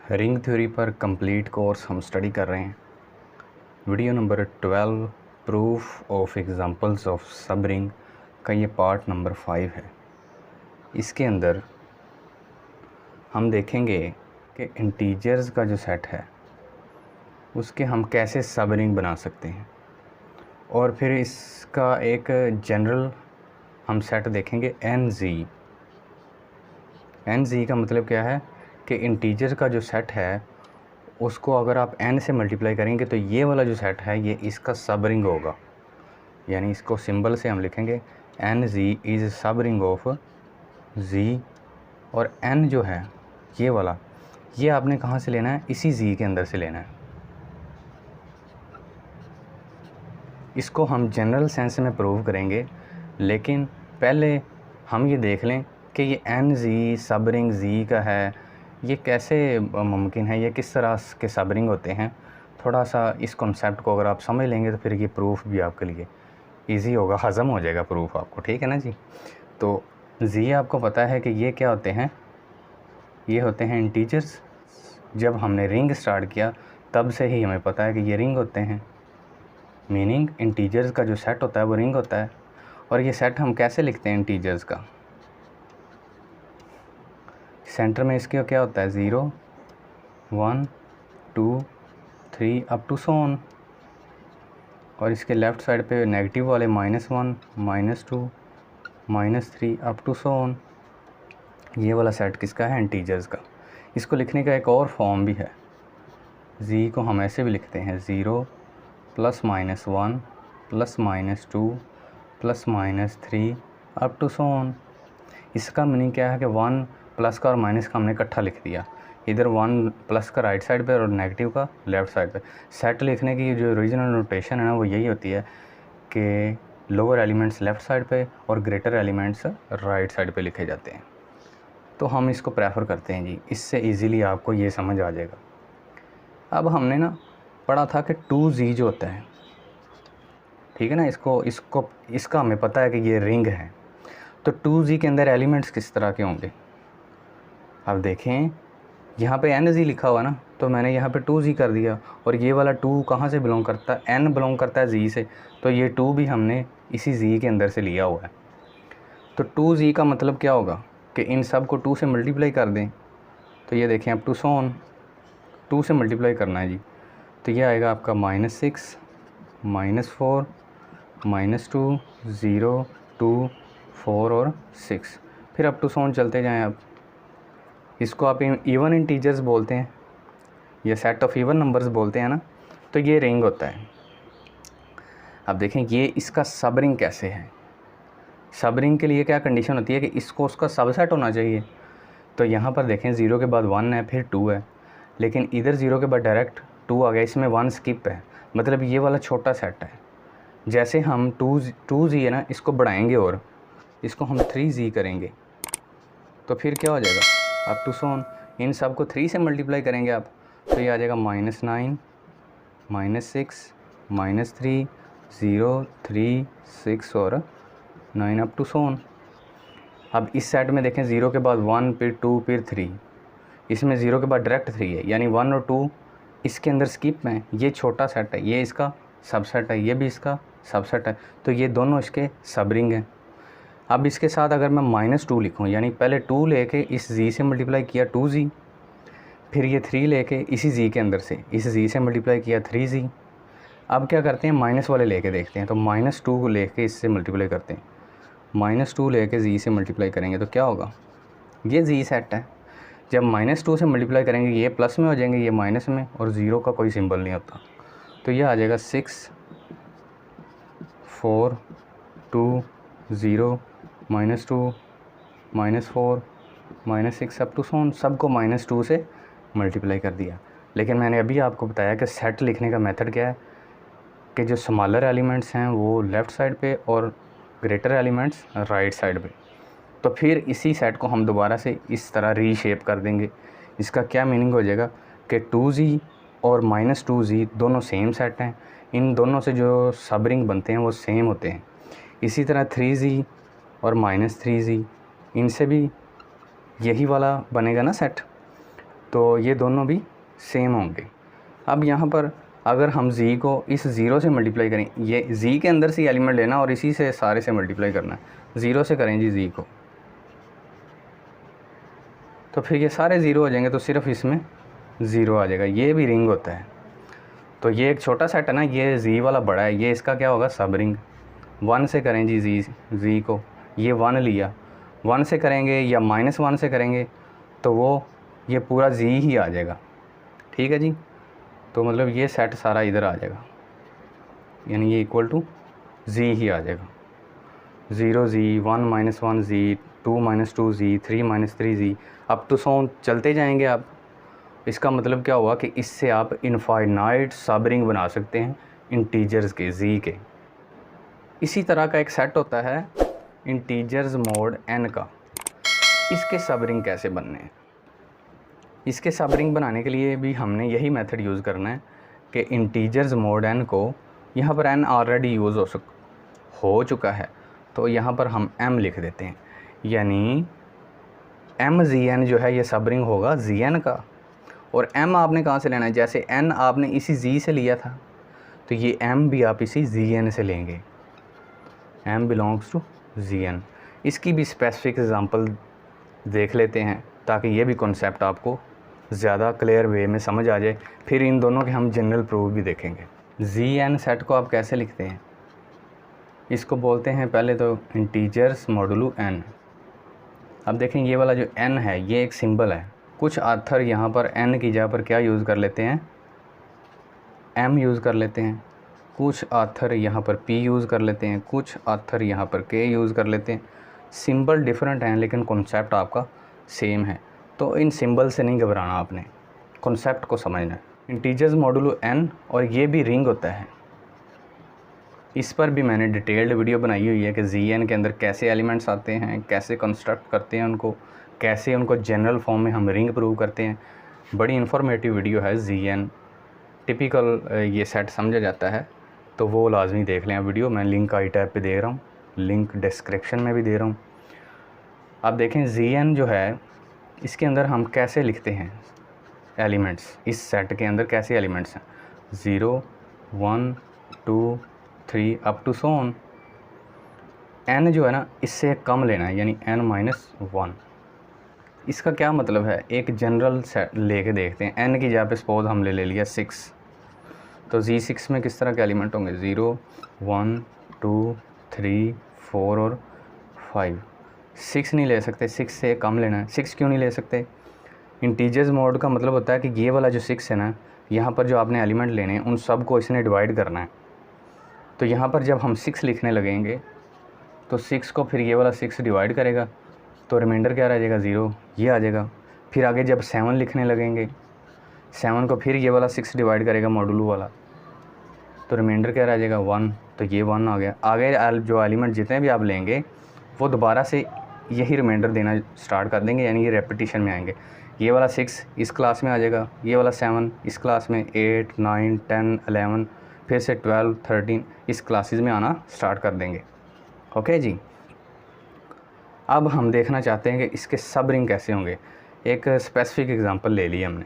Ring theory पर complete course हम study कर रहे हैं। Video number 12 proof of examples of सब रिंग का ये पार्ट नंबर 5 है। इसके अंदर हम देखेंगे कि इंटीजर्स का जो सेट है उसके हम कैसे सब रिंग बना सकते हैं, और फिर इसका एक जनरल हम सेट देखेंगे एन जी का मतलब क्या है कि इंटीजर का जो सेट है उसको अगर आप n से मल्टीप्लाई करेंगे तो ये वाला जो सेट है ये इसका सब रिंग होगा। यानी इसको सिंबल से हम लिखेंगे एन जी इज़ सब रिंग ऑफ z, और n जो है ये वाला, ये आपने कहाँ से लेना है, इसी z के अंदर से लेना है। इसको हम जनरल सेंस में प्रूव करेंगे, लेकिन पहले हम ये देख लें कि ये एन जी सब रिंग जी का है, ये कैसे मुमकिन है, ये किस तरह के सब रिंग होते हैं। थोड़ा सा इस कॉन्सेप्ट को अगर आप समझ लेंगे तो फिर ये प्रूफ भी आपके लिए इजी होगा, हज़म हो जाएगा प्रूफ आपको, ठीक है ना जी। तो जी आपको पता है कि ये क्या होते हैं, ये होते हैं इंटीजर्स। जब हमने रिंग स्टार्ट किया तब से ही हमें पता है कि ये रिंग होते हैं, मीनिंग इंटीजर्स का जो सेट होता है वो रिंग होता है। और ये सेट हम कैसे लिखते हैं इंटीजर्स का, सेंटर में इसके क्या होता है 0 1 2 3 अप टू सो ऑन, और इसके लेफ़्ट साइड पे नेगेटिव वाले -1 -2 -3 अप टू सो ऑन। ये वाला सेट किसका है, इंटीजर्स का। इसको लिखने का एक और फॉर्म भी है, जी को हम ऐसे भी लिखते हैं 0 +-1 +-2 +-3 अप टू सो ऑन। इसका मीनिंग क्या है कि 1 प्लस का और माइनस का हमने इकट्ठा लिख दिया, इधर 1 प्लस का राइट साइड पे और नेगेटिव का लेफ़्ट साइड पे। सेट लिखने की जो ओरिजिनल नोटेशन है ना वो यही होती है कि लोअर एलिमेंट्स लेफ़्ट साइड पे और ग्रेटर एलिमेंट्स राइट साइड पे लिखे जाते हैं। तो हम इसको प्रेफर करते हैं जी, इससे इजीली आपको ये समझ आ जाएगा। अब हमने ना पढ़ा था कि 2z जो होता है, ठीक है ना, इसका हमें पता है कि ये रिंग है। तो 2z के अंदर एलिमेंट्स किस तरह के होंगे। अब देखें यहाँ पे एन जी लिखा हुआ ना, तो मैंने यहाँ पे 2z कर दिया, और ये वाला 2 कहाँ से बिलोंग करता है, n बिलोंग करता है z से, तो ये 2 भी हमने इसी z के अंदर से लिया हुआ है। तो 2z का मतलब क्या होगा कि इन सब को 2 से मल्टीप्लाई कर दें। तो ये देखें अब टू सो ऑन 2 से मल्टीप्लाई करना है जी, तो ये आएगा आपका -6 -4 -2 0 2 4 और 6। फिर अब टू सो ऑन चलते जाएँ। अब इसको आप इवन इंटीजर्स बोलते हैं, ये सेट ऑफ इवन नंबर्स बोलते हैं ना, तो ये रिंग होता है। अब देखें ये इसका सब रिंग कैसे है। सब रिंग के लिए क्या कंडीशन होती है कि इसको उसका सबसेट होना चाहिए। तो यहाँ पर देखें 0 के बाद 1 है, फिर 2 है, लेकिन इधर 0 के बाद डायरेक्ट 2 आ गया, इसमें 1 स्किप है, मतलब ये वाला छोटा सेट है। जैसे हम 2z है ना, इसको बढ़ाएंगे और इसको हम 3z करेंगे, तो फिर क्या हो जाएगा, अप टू सो ऑन। इन सब को 3 से मल्टीप्लाई करेंगे आप, तो ये आ जाएगा -9 -6 -3 0 3 6 और 9 अप टू सो ऑन। अब इस सेट में देखें 0 के बाद 1 फिर 2 फिर 3, इसमें 0 के बाद डायरेक्ट 3 है, यानी 1 और 2 इसके अंदर स्किप हैं। ये छोटा सेट है, ये इसका सबसेट है, ये भी इसका सबसेट है, तो ये दोनों इसके सब रिंग हैं। अब इसके साथ अगर मैं -2 लिखूँ, यानी पहले 2 लेके इस z से मल्टीप्लाई किया 2z, फिर ये 3 लेके इसी z के अंदर से इस z से मल्टीप्लाई किया 3z। अब क्या करते हैं, माइनस वाले लेके देखते हैं, तो -2 को लेके इससे मल्टीप्लाई करते हैं, -2 लेके z से मल्टीप्लाई करेंगे तो क्या होगा, ये z सेट है। जब -2 से मल्टीप्लाई करेंगे ये प्लस में हो जाएंगे, ये माइनस में, और 0 का कोई सिंबल नहीं होता, तो ये आ जाएगा 6 4 2 0 -2 -4 -6 अप टू सो ऑन। सबको -2 से मल्टीप्लाई कर दिया। लेकिन मैंने अभी आपको बताया कि सेट लिखने का मेथड क्या है कि जो स्मॉलर एलिमेंट्स हैं वो लेफ़्ट साइड पे और ग्रेटर एलिमेंट्स राइट साइड पे। तो फिर इसी सेट को हम दोबारा से इस तरह रीशेप कर देंगे। इसका क्या मीनिंग हो जाएगा कि 2z और -2z दोनों सेम सेट हैं, इन दोनों से जो सब रिंग बनते हैं वो सेम होते हैं। इसी तरह 3z और -3z, इनसे भी यही वाला बनेगा ना सेट। तो ये दोनों भी सेम होंगे। अब यहाँ पर अगर हम z को इस 0 से मल्टीप्लाई करें, ये z के अंदर से एलिमेंट लेना और इसी से सारे से मल्टीप्लाई करना है। 0 से करें जी z को, तो फिर ये सारे 0 हो जाएंगे, तो सिर्फ इसमें 0 आ जाएगा। ये भी रिंग होता है। तो ये एक छोटा सेट है ना, ये z वाला बड़ा है, ये इसका क्या होगा, सब रिंग। 1 से करें जी z को, ये 1 लिया, 1 से करेंगे या -1 से करेंगे तो वो ये पूरा z ही आ जाएगा। ठीक है जी, तो मतलब ये सेट सारा इधर आ जाएगा, यानी ये इक्वल टू z ही आ जाएगा। 0z, 1 - 1z, 2 - 2z, 3 - 3z, up to सो चलते जाएंगे आप। इसका मतलब क्या हुआ कि इससे आप इनफाइनाइट सब रिंग बना सकते हैं इंटीजर्स के, z के। इसी तरह का एक सेट होता है इंटीजर्स मोड n का। इसके सब रिंग कैसे बनने हैं? इसके सब रिंग बनाने के लिए भी हमने यही मेथड यूज़ करना है कि इंटीजर्स मोड n को, यहाँ पर n ऑलरेडी यूज़ हो चुका है, तो यहाँ पर हम m लिख देते हैं, यानी mzn जो है ये सब रिंग होगा zn का। और m आपने कहाँ से लेना है, जैसे n आपने इसी z से लिया था, तो ये m भी आप इसी zn से लेंगे। m belongs to zn। इसकी भी स्पेसिफिक एग्ज़ाम्पल देख लेते हैं ताकि ये भी कॉन्सेप्ट आपको ज़्यादा क्लियर वे में समझ आ जाए। फिर इन दोनों के हम जनरल प्रूफ भी देखेंगे। zn सेट को आप कैसे लिखते हैं? इसको बोलते हैं पहले तो इंटीजर्स मॉडुलो n। अब देखें ये वाला जो n है ये एक सिंबल है। कुछ ऑथर यहाँ पर n की जगह पर क्या यूज़ कर लेते हैं, m यूज़ कर लेते हैं। कुछ ऑथर यहाँ पर p यूज़ कर लेते हैं, कुछ ऑथर यहाँ पर k यूज़ कर लेते हैं। सिंबल डिफरेंट हैं लेकिन कॉन्सेप्ट आपका सेम है। तो इन सिंबल से नहीं घबराना, आपने कॉन्सेप्ट को समझना है। इंटीजर्स मॉडुलो n, और ये भी रिंग होता है। इस पर भी मैंने डिटेल्ड वीडियो बनाई हुई है कि zn के अंदर कैसे एलिमेंट्स आते हैं, कैसे कंस्ट्रक्ट करते हैं उनको, कैसे उनको जनरल फॉर्म में हम रिंग प्रूव करते हैं। बड़ी इन्फॉर्मेटिव वीडियो है zn। टिपिकल ये सेट समझा जाता है, तो वो लाजमी देख लें वीडियो। मैं लिंक आई टैब पे दे रहा हूँ, लिंक डिस्क्रिप्शन में भी दे रहा हूँ। अब देखें zn जो है इसके अंदर हम कैसे लिखते हैं एलिमेंट्स, इस सेट के अंदर कैसे एलिमेंट्स हैं। 0 1 2 3 up to so on. n जो है ना इससे कम लेना है, यानी n - 1। इसका क्या मतलब है, एक जनरल सेट लेके देखते हैं। n की जगह पे सपोज हमने ले लिया 6, तो z6 में किस तरह के एलिमेंट होंगे, 0 1 2 3 4 और 5। 6 नहीं ले सकते, 6 से कम लेना है। 6 क्यों नहीं ले सकते? इंटीजर्स मोड का मतलब होता है कि ये वाला जो 6 है ना, यहाँ पर जो आपने एलिमेंट लेने हैं उन सब को इसने डिवाइड करना है। तो यहाँ पर जब हम 6 लिखने लगेंगे तो 6 को फिर ये वाला 6 डिवाइड करेगा, तो रिमाइंडर क्या रह जाएगा, 0, ये आ जाएगा। फिर आगे जब 7 लिखने लगेंगे, 7 को फिर ये वाला 6 डिवाइड करेगा मॉडुलो वाला, तो रिमाइंडर क्या रह जाएगा, 1, तो ये 1 आ गया। आगे जो एलिमेंट जितने भी आप लेंगे वो दोबारा से यही रिमाइंडर देना स्टार्ट कर देंगे, यानी ये रेपिटेशन में आएंगे। ये वाला 6 इस क्लास में आ जाएगा, ये वाला 7 इस क्लास में, 8 9 10 11, फिर से 12 13 इस क्लासेस में आना स्टार्ट कर देंगे। ओके जी। अब हम देखना चाहते हैं कि इसके सब रिंग कैसे होंगे। एक स्पेसिफिक एग्जांपल ले लिया हमने।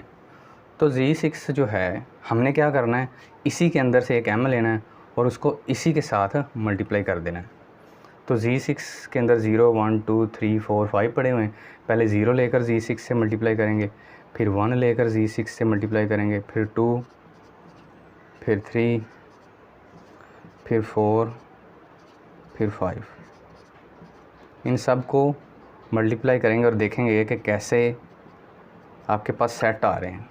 तो z6 जो है हमने क्या करना है, इसी के अंदर से एक m लेना है और उसको इसी के साथ मल्टीप्लाई कर देना है। तो z6 के अंदर 0 1 2 3 4 5 पड़े हुए हैं। पहले 0 लेकर z6 से मल्टीप्लाई करेंगे, फिर 1 लेकर z6 से मल्टीप्लाई करेंगे, फिर 2, फिर 3, फिर 4, फिर 5। इन सब को मल्टीप्लाई करेंगे और देखेंगे कि कैसे आपके पास सेट आ रहे हैं।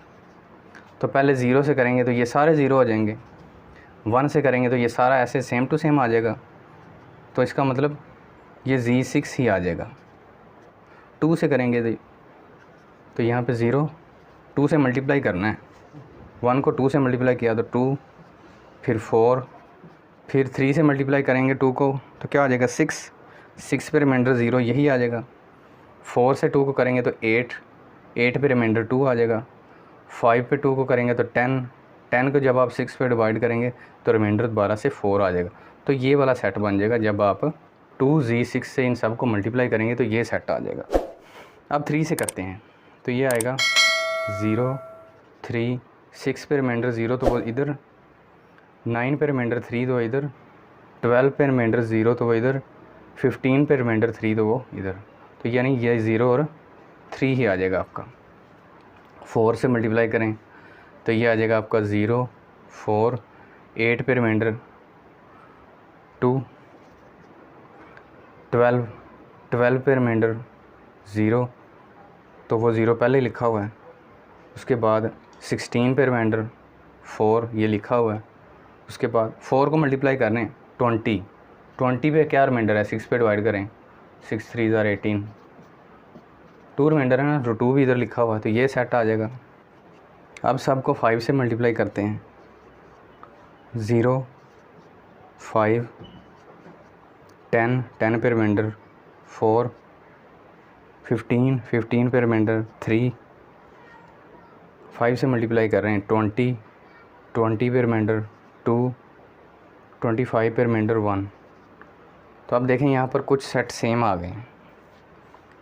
तो पहले 0 से करेंगे तो ये सारे 0 हो जाएंगे, 1 से करेंगे तो ये सारा ऐसे सेम टू सेम आ जाएगा। तो इसका मतलब ये z6 ही आ जाएगा। 2 से करेंगे तो यहाँ पे 0 2 से मल्टीप्लाई करना है, 1 को 2 से मल्टीप्लाई किया तो 2, फिर 4, फिर 3 से मल्टीप्लाई करेंगे 2 को तो क्या आ जाएगा, 6 पे रिमाइंडर 0 यही आ जाएगा। 4 से 2 को करेंगे तो 8 पे रिमाइंडर 2 आ जाएगा। 5 पे 2 को करेंगे तो 10 को जब आप 6 पे डिवाइड करेंगे तो रिमाइंडर दोबारा से 4 आ जाएगा। तो ये वाला सेट बन जाएगा। जब आप 2z6 से इन सब को मल्टीप्लाई करेंगे तो ये सेट आ जाएगा। अब 3 से करते हैं तो ये आएगा 0 3 6 पे रिमाइंडर 0 तो वो इधर, 9 पे रिमाइंडर 3 तो इधर, 12 पे रिमाइंडर 0 तो वो इधर, 15 पे रिमाइंडर 3 तो वो इधर। तो यानी ये 0 और 3 ही आ जाएगा आपका। 4 से मल्टीप्लाई करें तो ये आ जाएगा आपका 0 4, 8 पे रिमाइंडर 2, 12 पे रिमाइंडर 0 तो वो 0 पहले ही लिखा हुआ है। उसके बाद 16 पे रिमाइंडर 4 ये लिखा हुआ है। उसके बाद 4 को मल्टीप्लाई कर रहे हैं 20 पे क्या रिमाइंडर है, 6 पे डिवाइड करें, 6 3 ज़ार 18, 2 रिमाइंडर है ना, तो 2 भी इधर लिखा हुआ है, तो ये सेट आ जाएगा। अब सबको 5 से मल्टीप्लाई करते हैं, 0 5 10 पे रिमाइंडर 4, 15 पे रिमाइंडर 3, 5 से मल्टीप्लाई कर रहे हैं 20 पे रिमाइंडर 2, 25 पे रिमाइंडर 1। तो अब देखें यहाँ पर कुछ सेट सेम आ गए हैं।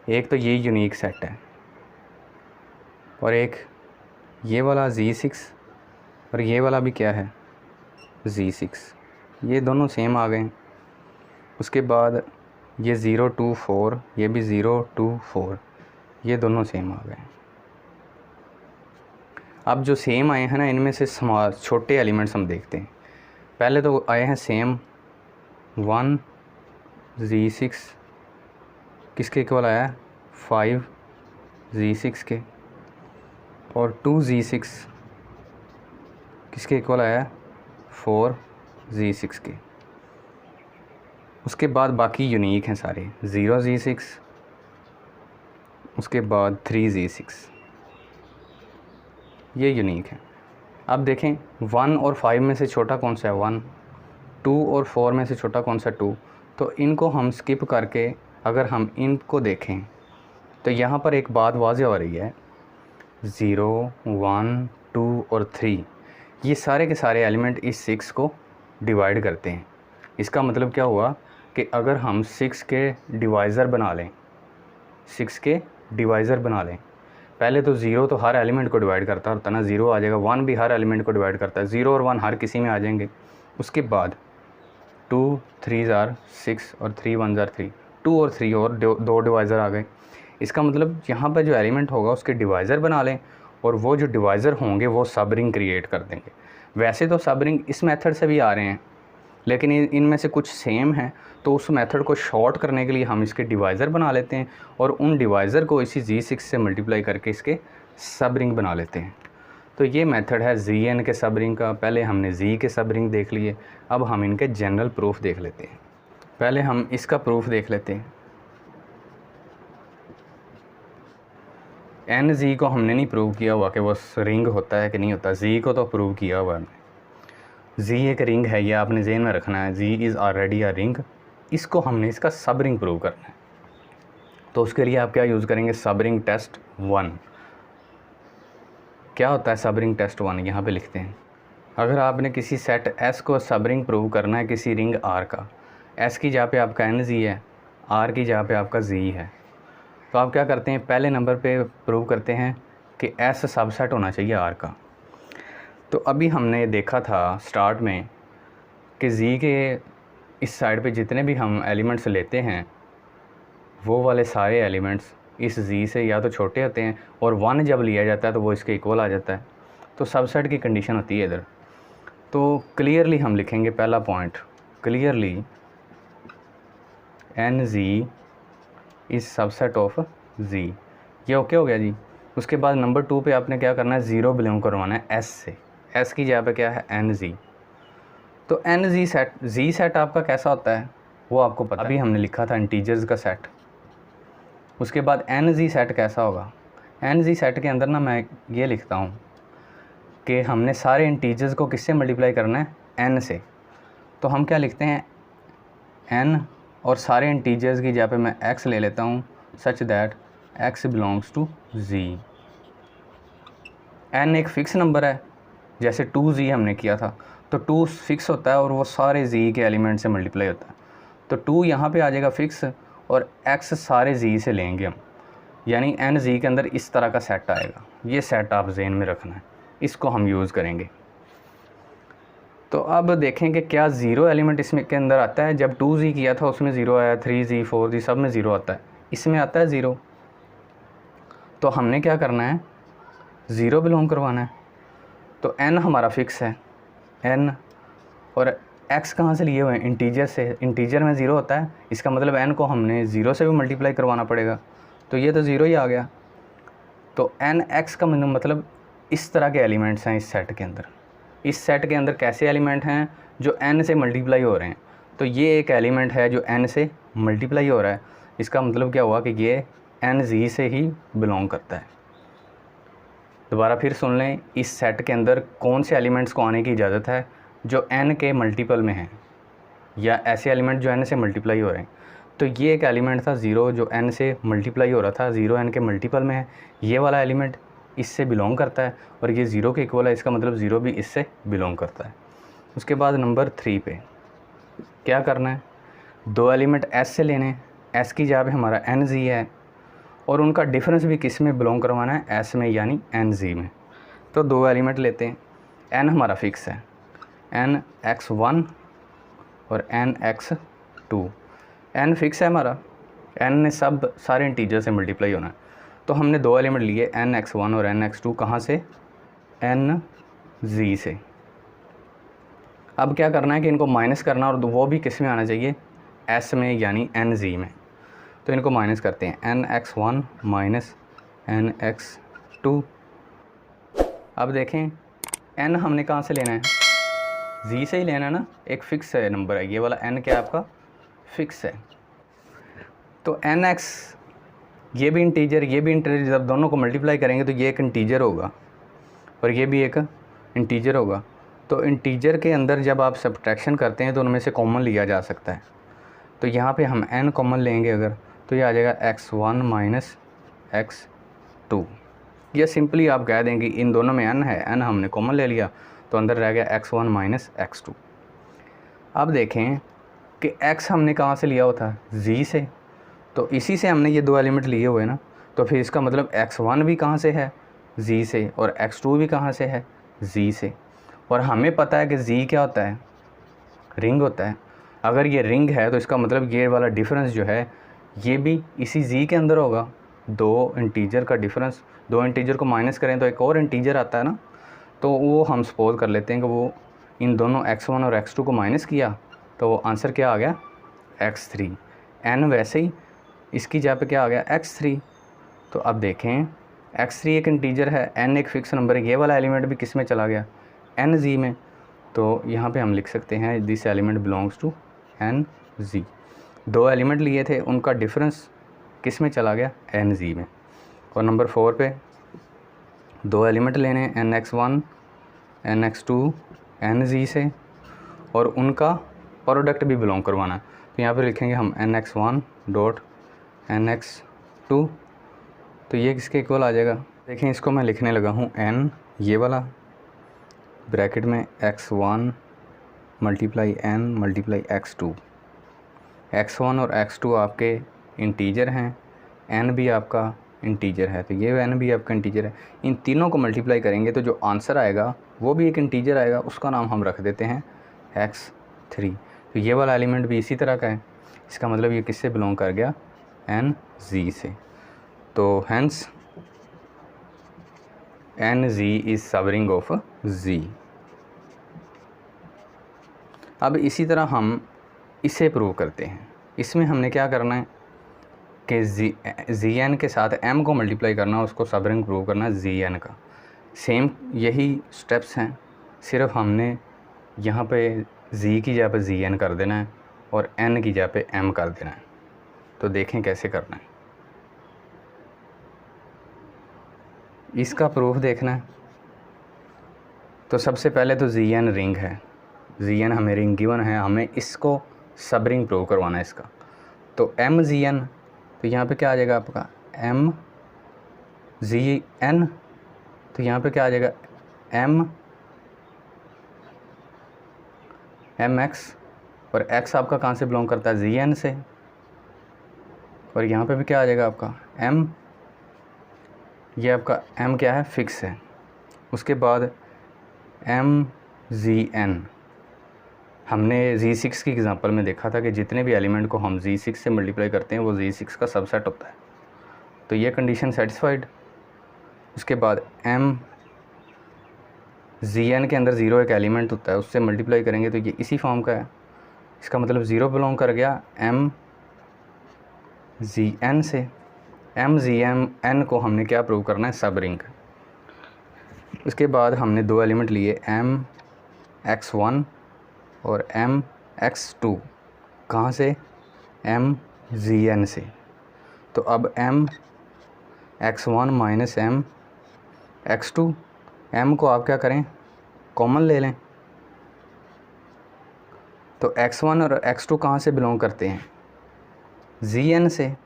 एक तो ये यूनिक सेट है और एक ये वाला Z6 और ये वाला भी क्या है Z6, ये दोनों सेम आ गए। उसके बाद ये 0 2 4, ये भी 0 2 4, ये दोनों सेम आ गए। अब जो सेम आए हैं ना, इनमें से छोटे एलिमेंट्स हम देखते हैं। पहले तो आए हैं सेम 1 Z6 किसके इक्वल आया है 5 Z6 के, और 2 Z6 किसके इक्वल आया है 4 Z6 के। उसके बाद बाकी यूनिक हैं सारे, 0 Z6, उसके बाद 3 Z6, ये यूनिक है। अब देखें 1 और 5 में से छोटा कौन सा है 1, 2 और 4 में से छोटा कौन सा 2। तो इनको हम स्किप करके अगर हम इनको देखें तो यहाँ पर एक बात वाज़ेह हो रही है, 0 1 2 और 3 ये सारे के सारे एलिमेंट इस 6 को डिवाइड करते हैं। इसका मतलब क्या हुआ कि अगर हम 6 के डिवाइज़र बना लें, 6 के डिवाइज़र बना लें, पहले तो 0 तो हर एलिमेंट को डिवाइड करता होता ना, 0 आ जाएगा, 1 भी हर एलिमेंट को डिवाइड करता है, 0 और 1 हर किसी में आ जाएंगे। उसके बाद 2 3 ज़ार 6 और 3 1 ज़ार 3, 2 और 3 और दो डिवाइज़र आ गए। इसका मतलब यहाँ पर जो एलिमेंट होगा उसके डिवाइज़र बना लें और वो जो डिवाइज़र होंगे वो सब रिंग क्रिएट कर देंगे। वैसे तो सब रिंग इस मेथड से भी आ रहे हैं, लेकिन इनमें से कुछ सेम हैं, तो उस मेथड को शॉर्ट करने के लिए हम इसके डिवाइज़र बना लेते हैं और उन डिवाइज़र को इसी Z6 से मल्टीप्लाई करके इसके सब रिंग बना लेते हैं। तो ये मेथड है Zn के सब रिंग का। पहले हमने Z के सब रिंग देख लिए, अब हम इनके जनरल प्रूफ देख लेते हैं। पहले हम इसका प्रूफ देख लेते हैं। NZ को हमने नहीं प्रूव किया हुआ कि वो रिंग होता है कि नहीं होता, Z को तो प्रूव किया हुआ है। Z एक रिंग है, ये आपने ज़हन में रखना है, Z is already a ring. इसको हमने इसका सब रिंग प्रूव करना है। तो उसके लिए आप क्या यूज़ करेंगे, सब रिंग टेस्ट 1। क्या होता है सब रिंग टेस्ट 1, यहाँ पे लिखते हैं। अगर आपने किसी सेट S को सब रिंग प्रूव करना है किसी रिंग R का, S की जगह पे आपका NZ है, R की जगह पे आपका Z है, तो आप क्या करते हैं, पहले नंबर पे प्रूव करते हैं कि S सबसेट होना चाहिए R का। तो अभी हमने देखा था स्टार्ट में कि Z के इस साइड पे जितने भी हम एलिमेंट्स लेते हैं वो वाले सारे एलिमेंट्स इस Z से या तो छोटे होते हैं, और 1 जब लिया जाता है तो वो इसके इक्वल आ जाता है। तो सबसेट की कंडीशन होती है इधर। तो क्लियरली हम लिखेंगे पहला point, clearly NZ is subset of Z। ये ओके हो गया जी। उसके बाद नंबर 2 पे आपने क्या करना है, 0 बिलोंग करवाना है S से। S की जगह पे क्या है NZ। तो NZ सेट, Z सेट आपका कैसा होता है वो आपको पता, अभी हमने लिखा था इंटीजर्स का सेट। उसके बाद NZ सेट कैसा होगा, NZ सेट के अंदर ना मैं ये लिखता हूँ कि हमने सारे इंटीजर्स को किससे मल्टीप्लाई करना है, N से। तो हम क्या लिखते हैं N, और सारे इंटीजर्स की जगह पे मैं X ले लेता हूँ, such that X belongs to Z। N एक फ़िक्स नंबर है, जैसे 2Z हमने किया था, तो 2 फिक्स होता है और वो सारे Z के एलिमेंट से मल्टीप्लाई होता है। तो 2 यहाँ पे आ जाएगा फिक्स और X सारे Z से लेंगे हम, यानी NZ के अंदर इस तरह का सेट आएगा। ये सेट आप ज़हन में रखना है, इसको हम यूज़ करेंगे। तो अब देखें कि क्या ज़ीरो एलिमेंट इसमें के अंदर आता है। जब 2Z किया था उसमें ज़ीरो आया, 3Z 4Z सब में ज़ीरो आता है, इसमें आता है ज़ीरो। तो हमने क्या करना है, ज़ीरो बिलोंग करवाना है। तो n हमारा फ़िक्स है n, और x कहाँ से लिए हुए हैं, इंटीजर से। इंटीजर में ज़ीरो होता है, इसका मतलब n को हमने ज़ीरो से भी मल्टीप्लाई करवाना पड़ेगा, तो ये तो ज़ीरो ही आ गया। तो n x का मतलब इस तरह के एलिमेंट्स हैं इस सेट के अंदर। इस सेट के अंदर कैसे एलिमेंट हैं जो n से मल्टीप्लाई हो रहे हैं। तो ये एक एलिमेंट है जो n से मल्टीप्लाई हो रहा है, इसका मतलब क्या हुआ कि ये nz से ही बिलोंग करता है। दोबारा फिर सुन लें, इस सेट के अंदर कौन से एलिमेंट्स को आने की इजाज़त है जो n के मल्टीपल में हैं, या ऐसे एलिमेंट जो n से मल्टीप्लाई हो रहे हैं। तो ये एक एलिमेंट था ज़ीरो जो n से मल्टीप्लाई हो रहा था, ज़ीरो n के मल्टीपल में है, ये वाला एलिमेंट इससे बिलोंग करता है, और ये ज़ीरो के इक्वल है, इसका मतलब ज़ीरो भी इससे बिलोंग करता है। उसके बाद नंबर 3 पे क्या करना है, दो एलिमेंट s से लेने हैं, s की जगह पे हमारा nz है, और उनका डिफरेंस भी किस में बिलोंग करवाना है, s में यानी nz में। तो दो एलिमेंट लेते हैं, n हमारा फिक्स है, nx1 और nx2। n फिक्स है हमारा, n ने सब सारे इंटीजर से मल्टीप्लाई होना है। तो हमने दो एलिमेंट लिए nx1 और nx2, कहाँ से, nz से। अब क्या करना है कि इनको माइनस करना, और वो भी किस में आना चाहिए, s में यानी nz में। तो इनको माइनस करते हैं, nx1 माइनस nx2। अब देखें n हमने कहाँ से लेना है, z से ही लेना है ना, एक फ़िक्स है नंबर है, ये वाला n क्या है आपका, फ़िक्स है। तो nx, ये भी इंटीजर ये भी इंटीजर, जब दोनों को मल्टीप्लाई करेंगे तो ये एक इंटीजर होगा और ये भी एक इंटीजर होगा। तो इंटीजर के अंदर जब आप सब्ट्रैक्शन करते हैं तो उनमें से कॉमन लिया जा सकता है। तो यहाँ पे हम n कॉमन लेंगे अगर, तो ये आ जाएगा x1 माइनस x2, या सिंपली आप कह दें कि इन दोनों में n है, n हमने कॉमन ले लिया, तो अंदर रह गया x1 माइनस x2। अब देखें कि x हमने कहाँ से लिया हुआ था, z से, तो इसी से हमने ये दो एलिमेंट लिए हुए ना, तो फिर इसका मतलब x1 भी कहाँ से है, z से, और x2 भी कहाँ से है, z से। और हमें पता है कि z क्या होता है, रिंग होता है। अगर ये रिंग है तो इसका मतलब ये वाला डिफरेंस जो है ये भी इसी z के अंदर होगा। दो इंटीजर का डिफरेंस, दो इंटीजर को माइनस करें तो एक और इंटीजर आता है ना, तो वो हम सपोज कर लेते हैं कि वो इन दोनों x1 और x2 को माइनस किया, तो वो आंसर क्या आ गया, x3। n वैसे ही इसकी जगह पे क्या आ गया, x3। तो अब देखें x3 एक इंटीजर है, n एक फ़िक्स नंबर है, ये वाला एलिमेंट भी किस में चला गया, nz में। तो यहाँ पे हम लिख सकते हैं this element belongs to nz। दो एलिमेंट लिए थे, उनका डिफरेंस किस में चला गया, nz में। और नंबर 4 पे दो एलिमेंट लेने nx1 nx2 nz से, और उनका प्रोडक्ट भी बिलोंग करवाना है। तो यहाँ पे लिखेंगे हम nx1 डॉट nx2, तो ये किसके इक्वल आ जाएगा। देखें इसको मैं लिखने लगा हूँ n, ये वाला ब्रैकेट में x1 multiply n multiply x2। x1 और x2 आपके इंटीजर हैं, n भी आपका इंटीजर है, तो ये n भी आपका इंटीजर है। इन तीनों को मल्टीप्लाई करेंगे तो जो आंसर आएगा वो भी एक इंटीजर आएगा, उसका नाम हम रख देते हैं x3। तो ये वाला एलिमेंट भी इसी तरह का है, इसका मतलब ये किससे बिलोंग कर गया, nz से। तो hence nz is subring of z। अब इसी तरह हम इसे प्रूव करते हैं। इसमें हमने क्या करना है कि zn के साथ m को मल्टीप्लाई करना, उसको सबरिंग प्रूव करना है zn का। सेम यही स्टेप्स हैं, सिर्फ हमने यहाँ पे z की जगह पे zn कर देना है और n की जगह पे m कर देना है। तो देखें कैसे करना है। इसका प्रूफ देखना है तो सबसे पहले तो zn रिंग है, zn हमें रिंग गिवन है, हमें इसको सब रिंग प्रूव करवाना है इसका। तो mzn, तो यहाँ पे क्या आ जाएगा आपका mzn, तो यहाँ पे क्या आ जाएगा mx, और x आपका कहाँ से बिलोंग करता है, zn से, और यहाँ पे भी क्या आ जाएगा आपका ये आपका m क्या है, फिक्स है। उसके बाद MZN, हमने Z6 की एग्ज़ाम्पल में देखा था कि जितने भी एलिमेंट को हम Z6 से मल्टीप्लाई करते हैं वो Z6 का सबसेट होता है। तो ये कंडीशन सेटिस्फाइड। उसके बाद MZN के अंदर 0 एक एलिमेंट होता है, उससे मल्टीप्लाई करेंगे तो ये इसी फॉर्म का है। इसका मतलब 0 बिलोंग कर गया MZN से। MZN को हमने क्या प्रूव करना है, सब रिंग। उसके बाद हमने दो एलिमेंट लिए MX1 और MX2, कहाँ से, MZN से। तो अब MX1 माइनस MX2, M को आप क्या करें, कॉमन ले लें। तो X1 और X2 कहाँ से बिलोंग करते हैं, ZN से।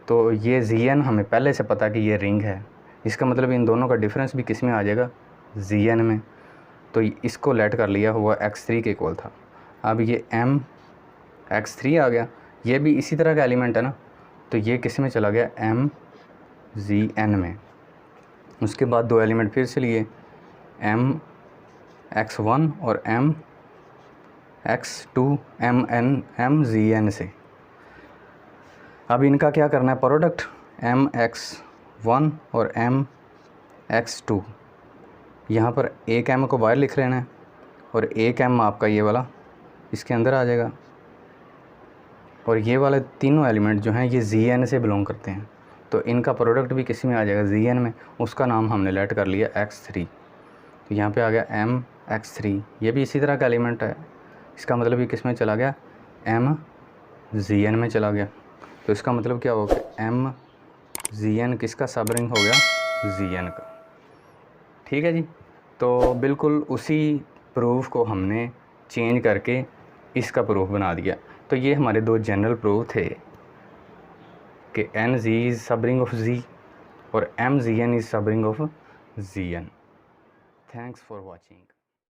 तो ये ZN हमें पहले से पता कि ये रिंग है, इसका मतलब इन दोनों का डिफरेंस भी किस में आ जाएगा, ZN में। तो इसको लेट कर लिया हुआ X3 के इक्वल था। अब ये MX3 आ गया, ये भी इसी तरह का एलिमेंट है ना, तो ये किस में चला गया, MZN में। उसके बाद दो एलिमेंट फिर से लिए, MX1 और MX2 MZN से। अब इनका क्या करना है, प्रोडक्ट, MX1 और MX2। यहाँ पर एक M को बाहर लिख लेना है और एक M आपका ये वाला इसके अंदर आ जाएगा। और ये वाले तीनों एलिमेंट जो हैं ये ZN से बिलोंग करते हैं, तो इनका प्रोडक्ट भी किस में आ जाएगा, ZN में। उसका नाम हमने लेट कर लिया X3। तो यहाँ पे आ गया MX3, ये भी इसी तरह का एलिमेंट है, इसका मतलब ये किस में चला गया, MZN में चला गया। तो इसका मतलब क्या हो गया, MZN किसका सब रिंग हो गया, ZN का। ठीक है जी। तो बिल्कुल उसी प्रूफ को हमने चेंज करके इसका प्रूफ बना दिया। तो ये हमारे दो जनरल प्रूफ थे कि NZ इज़ सब रिंग ऑफ Z और MZN इज़ सब ring of ZN। Thanks for watching.